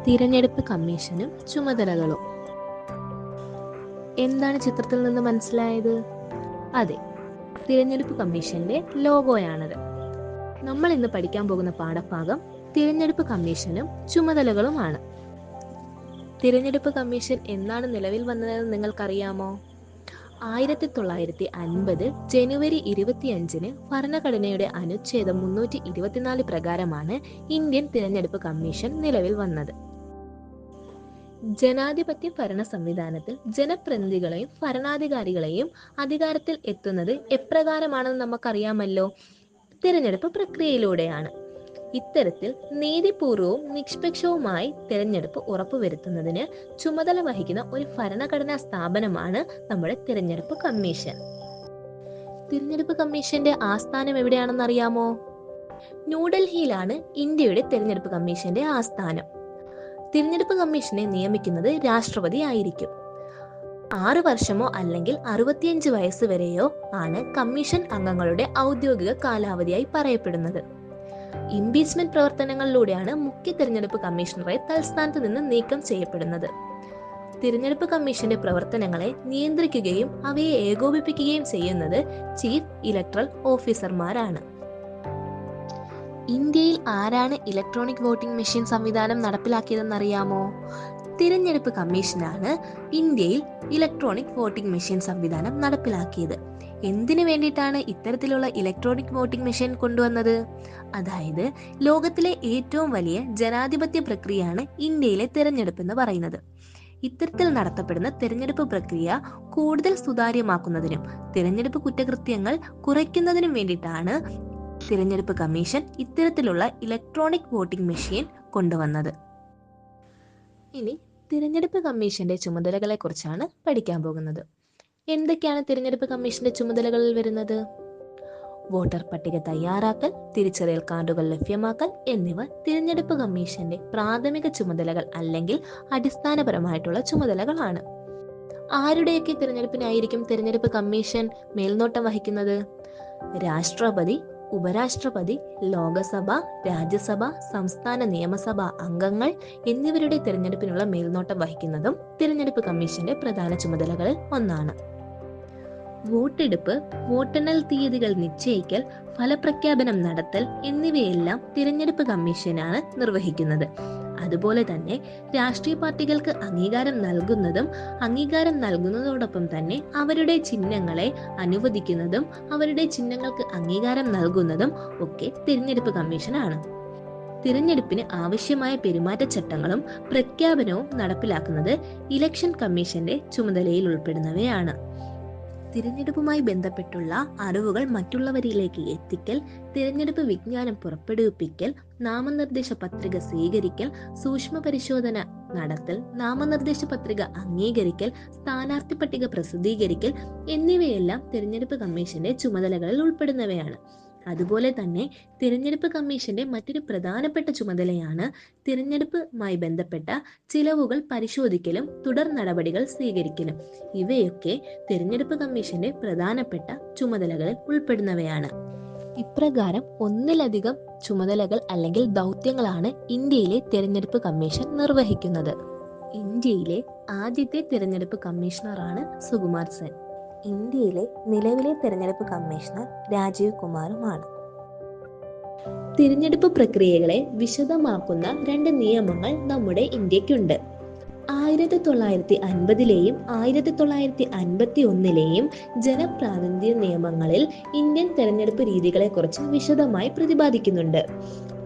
തിരഞ്ഞെടുപ്പ് കമ്മീഷനും ചുമതലകളും. എന്താണ് ചിത്രത്തിൽ നിന്ന് മനസ്സിലായത്? അതെ, തിരഞ്ഞെടുപ്പ് കമ്മീഷന്റെ ലോഗോയാണത്. നമ്മൾ ഇന്ന് പഠിക്കാൻ പോകുന്ന പാഠഭാഗം തിരഞ്ഞെടുപ്പ് കമ്മീഷനും ചുമതലകളുമാണ്. തിരഞ്ഞെടുപ്പ് കമ്മീഷൻ എന്നാണ് നിലവിൽ വന്നതെന്ന് നിങ്ങൾക്കറിയാമോ? 1950 ജനുവരി 25 ഭരണഘടനയുടെ അനുച്ഛേദം 324 പ്രകാരമാണ് ഇന്ത്യൻ തിരഞ്ഞെടുപ്പ് കമ്മീഷൻ നിലവിൽ വന്നത്. ജനാധിപത്യ ഭരണ സംവിധാനത്തിൽ ജനപ്രതിനിധികളെയും ഭരണാധികാരികളെയും അധികാരത്തിൽ എത്തുന്നത് എപ്രകാരമാണെന്ന് നമുക്കറിയാമല്ലോ. തിരഞ്ഞെടുപ്പ് പ്രക്രിയയിലൂടെയാണ്. ഇത്തരത്തിൽ നീതിപൂർവവും നിഷ്പക്ഷവുമായി തിരഞ്ഞെടുപ്പ് ഉറപ്പുവരുത്തുന്നതിന് ചുമതല വഹിക്കുന്ന ഒരു ഭരണഘടനാ സ്ഥാപനമാണ് നമ്മുടെ തിരഞ്ഞെടുപ്പ് കമ്മീഷൻ. തിരഞ്ഞെടുപ്പ് കമ്മീഷന്റെ ആസ്ഥാനം എവിടെയാണെന്ന് അറിയാമോ? ന്യൂഡൽഹിയിലാണ് ഇന്ത്യയുടെ തിരഞ്ഞെടുപ്പ് കമ്മീഷന്റെ ആസ്ഥാനം. തിരഞ്ഞെടുപ്പ് കമ്മീഷനെ നിയമിക്കുന്നത് രാഷ്ട്രപതി ആയിരിക്കും. 6 വർഷമോ അല്ലെങ്കിൽ 65 വയസ്സ് വരെയോ ആണ് കമ്മീഷൻ അംഗങ്ങളുടെ ഔദ്യോഗിക കാലാവധിയായി പറയപ്പെടുന്നത്. ഇംപീച്ച്മെന്റ് പ്രവർത്തനങ്ങളിലൂടെയാണ് മുഖ്യ തിരഞ്ഞെടുപ്പ് കമ്മീഷണറെ തൽസ്ഥാനത്ത് നിന്ന് നീക്കം ചെയ്യപ്പെടുന്നത്. തിരഞ്ഞെടുപ്പ് കമ്മീഷന്റെ പ്രവർത്തനങ്ങളെ നിയന്ത്രിക്കുകയും അവയെ ഏകോപിപ്പിക്കുകയും ചെയ്യുന്നത് ചീഫ് ഇലക്ടറൽ ഓഫീസർമാരാണ്. ഇന്ത്യയിൽ ആരാണ് ഇലക്ട്രോണിക് വോട്ടിംഗ് മെഷീൻ സംവിധാനം നടപ്പിലാക്കിയതെന്നറിയാമോ? തിരഞ്ഞെടുപ്പ് കമ്മീഷനാണ് ഇന്ത്യയിൽ ഇലക്ട്രോണിക് വോട്ടിംഗ് മെഷീൻ സംവിധാനം നടപ്പിലാക്കിയത്. എന്തിനു വേണ്ടിയിട്ടാണ് ഇത്തരത്തിലുള്ള ഇലക്ട്രോണിക് വോട്ടിംഗ് മെഷീൻ കൊണ്ടുവന്നത്? അതായത് ലോകത്തിലെ ഏറ്റവും വലിയ ജനാധിപത്യ പ്രക്രിയയാണ് ഇന്ത്യയിലെ തിരഞ്ഞെടുപ്പ് എന്ന് പറയുന്നത്. ഇത്തരത്തിൽ നടത്തപ്പെടുന്ന തിരഞ്ഞെടുപ്പ് പ്രക്രിയ കൂടുതൽ സുതാര്യമാക്കുന്നതിനും തിരഞ്ഞെടുപ്പ് കുറ്റകൃത്യങ്ങൾ കുറയ്ക്കുന്നതിനും വേണ്ടിയിട്ടാണ് തിരഞ്ഞെടുപ്പ് കമ്മീഷൻ ഇത്തരത്തിലുള്ള ഇലക്ട്രോണിക് വോട്ടിംഗ് മെഷീൻ കൊണ്ടുവന്നത്. ഇനി തിരഞ്ഞെടുപ്പ് കമ്മീഷന്റെ ചുമതലകളെ കുറിച്ചാണ് പഠിക്കാൻ പോകുന്നത്. എന്തൊക്കെയാണ് തിരഞ്ഞെടുപ്പ് കമ്മീഷന്റെ ചുമതലകളിൽ വരുന്നത്? വോട്ടർ പട്ടിക തയ്യാറാക്കൽ, തിരിച്ചറിയൽ കാർഡുകൾ ലഭ്യമാക്കൽ എന്നിവ തിരഞ്ഞെടുപ്പ് കമ്മീഷന്റെ പ്രാഥമിക ചുമതലകൾ അല്ലെങ്കിൽ അടിസ്ഥാനപരമായിട്ടുള്ള ചുമതലകളാണ്. ആരുടെയൊക്കെ തിരഞ്ഞെടുപ്പിനായിരിക്കും തിരഞ്ഞെടുപ്പ് കമ്മീഷൻ മേൽനോട്ടം വഹിക്കുന്നത്? രാഷ്ട്രപതി, ഉപരാഷ്ട്രപതി, ലോകസഭ, രാജ്യസഭ, സംസ്ഥാന നിയമസഭാ അംഗങ്ങൾ എന്നിവരുടെ തിരഞ്ഞെടുപ്പിനുള്ള മേൽനോട്ടം വഹിക്കുന്നതും തിരഞ്ഞെടുപ്പ് കമ്മീഷന്റെ പ്രധാന ചുമതലകളിൽ ഒന്നാണ്. വോട്ടെടുപ്പ്, വോട്ടെണ്ണൽ തീയതികൾ നിശ്ചയിക്കൽ, ഫലപ്രഖ്യാപനം നടത്തൽ എന്നിവയെല്ലാം തിരഞ്ഞെടുപ്പ് കമ്മീഷനാണ് നിർവഹിക്കുന്നത്. അതുപോലെ തന്നെ രാഷ്ട്രീയ പാർട്ടികൾക്ക് അംഗീകാരം നൽകുന്നതോടൊപ്പം തന്നെ അവരുടെ ചിഹ്നങ്ങളെ അനുവദിക്കുന്നതും അവരുടെ ചിഹ്നങ്ങൾക്ക് അംഗീകാരം നൽകുന്നതും ഒക്കെ തിരഞ്ഞെടുപ്പ് കമ്മീഷനാണ്. തിരഞ്ഞെടുപ്പിന് ആവശ്യമായ പെരുമാറ്റച്ചട്ടങ്ങളും പ്രഖ്യാപനവും നടപ്പിലാക്കുന്നത് ഇലക്ഷൻ കമ്മീഷന്റെ ചുമതലയിൽ ഉൾപ്പെടുന്നവയാണ്. തിരഞ്ഞെടുപ്പുമായി ബന്ധപ്പെട്ടുള്ള അറിവുകൾ മറ്റുള്ളവരിലേക്ക് എത്തിക്കൽ, തിരഞ്ഞെടുപ്പ് വിജ്ഞാനം പുറപ്പെടുവിപ്പിക്കൽ, നാമനിർദ്ദേശ പത്രിക സ്വീകരിക്കൽ, സൂക്ഷ്മ പരിശോധന നടത്തൽ, നാമനിർദ്ദേശ പത്രിക അംഗീകരിക്കൽ, സ്ഥാനാർത്ഥി പട്ടിക പ്രസിദ്ധീകരിക്കൽ എന്നിവയെല്ലാം തിരഞ്ഞെടുപ്പ് കമ്മീഷന്റെ ചുമതലകളിൽ ഉൾപ്പെടുന്നവയാണ്. അതുപോലെ തന്നെ തിരഞ്ഞെടുപ്പ് കമ്മീഷന്റെ മറ്റൊരു പ്രധാനപ്പെട്ട ചുമതലയാണ് തിരഞ്ഞെടുപ്പുമായി ബന്ധപ്പെട്ട ചിലവുകൾ പരിശോധിക്കലും തുടർ നടപടികൾ സ്വീകരിക്കലും. ഇവയൊക്കെ തിരഞ്ഞെടുപ്പ് കമ്മീഷന്റെ പ്രധാനപ്പെട്ട ചുമതലകളിൽ ഉൾപ്പെടുന്നവയാണ്. ഇപ്രകാരം ഒന്നിലധികം ചുമതലകൾ അല്ലെങ്കിൽ ദൗത്യങ്ങളാണ് ഇന്ത്യയിലെ തിരഞ്ഞെടുപ്പ് കമ്മീഷൻ നിർവഹിക്കുന്നത്. ഇന്ത്യയിലെ ആദ്യത്തെ തിരഞ്ഞെടുപ്പ് കമ്മീഷണറാണ് സുകുമാർ സെൻ. ഇന്ത്യയിലെ നിലവിലെ തിരഞ്ഞെടുപ്പ് കമ്മീഷണർ രാജീവ് കുമാറുമാണ്. തിരഞ്ഞെടുപ്പ് പ്രക്രിയകളെ വിശദമാക്കുന്ന 2 നിയമങ്ങൾ നമ്മുടെ ഇന്ത്യക്കുണ്ട്. 1950ലെയും 1951ലെയും ജനപ്രാതിനിധ്യ നിയമങ്ങളിൽ ഇന്ത്യൻ തെരഞ്ഞെടുപ്പ് രീതികളെക്കുറിച്ച് വിശദമായി പ്രതിപാദിക്കുന്നുണ്ട്.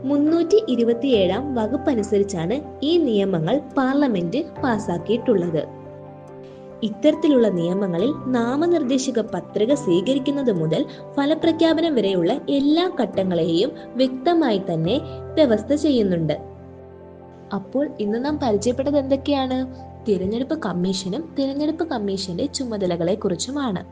327 വകുപ്പ് അനുസരിച്ചാണ് ഈ നിയമങ്ങൾ പാർലമെന്റ് പാസാക്കിയിട്ടുള്ളത്. ഇത്തരത്തിലുള്ള നിയമങ്ങളിൽ നാമനിർദ്ദേശക പത്രിക സ്വീകരിക്കുന്നത് മുതൽ ഫലപ്രഖ്യാപനം വരെയുള്ള എല്ലാ ഘട്ടങ്ങളെയും വ്യക്തമായി തന്നെ വ്യവസ്ഥ ചെയ്യുന്നുണ്ട്. അപ്പോൾ ഇന്ന് നാം പരിചയപ്പെട്ടത് എന്തൊക്കെയാണ്? തിരഞ്ഞെടുപ്പ് കമ്മീഷനും തിരഞ്ഞെടുപ്പ് കമ്മീഷന്റെ ചുമതലകളെ കുറിച്ചുമാണ്.